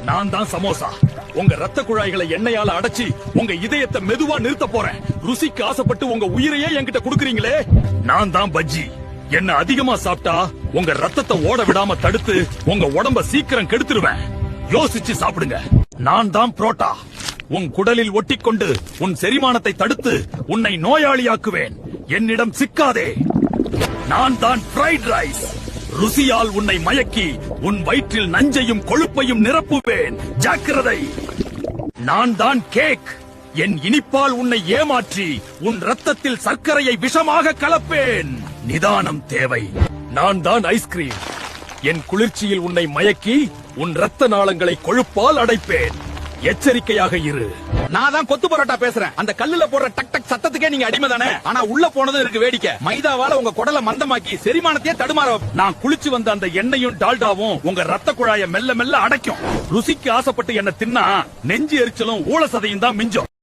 நான் தான் சமோசா. உங்க ரத்த குழாய்களை எண்ணெயால அடைச்சி உங்க இதயத்தை மெதுவா நிறுத்த போறேன். ருசிக்கு ஆசைப்பட்டு உங்க உயிரையே என்கிட்ட குடுக்குறீங்களே. நான் தான் பஜ்ஜி. என்ன அதிகமா சாப்பிட்டா உங்க ரத்தத்தை ஓட விடாம தடுத்து உங்க உடம்ப சீக்கிரம் கெடுத்துருவேன். யோசிச்சு சாப்பிடுங்க. நான் தான் புரோட்டா. உன் குடலில் ஒட்டிக்கொண்டு உன் செரிமானத்தை தடுத்து உன்னை நோயாளியாக்குவேன். என்னிடம் சிக்காதே. நான் தான் ஃப்ரைட் ரைஸ். ருசியால் உன்னை மயக்கி உன் வயிற்றில் நஞ்சையும் கொழுப்பையும் நிரப்புவேன். ஜாக்கிரதை. நான் தான் கேக். என் இனிப்பால் உன்னை ஏமாற்றி உன் ரத்தத்தில் சர்க்கரையை விஷமாக கலப்பேன். நிதானம் தேவை. நான் தான் ஐஸ்கிரீம். என் குளிர்ச்சியில் உன்னை மயக்கி உன் ரத்த நாளங்களை கொழுப்பால் அடைப்பேன். எச்சரிக்கையாக இரு. நான் தான் கொத்து பரோட்டா பேசுறேன். அந்த கல்லுல போடுற டக் டக் சத்தத்துக்கே நீங்க அடிமை தானே. ஆனா உள்ள போனதும் இருக்கு வேடிக்கை. மைதாவால உங்க குடலை மந்தமாக்கி செரிமானத்தையே தடுமாற. நான் குளிச்சு வந்த அந்த எண்ணெயும் டால்டாவும் உங்க ரத்த குழாயை மெல்ல மெல்ல அடைக்கும். ருசிக்கு ஆசைப்பட்டு என்ன தின்னா நெஞ்சு எரிச்சலும் ஊழ சதையும் தான் மிஞ்சம்.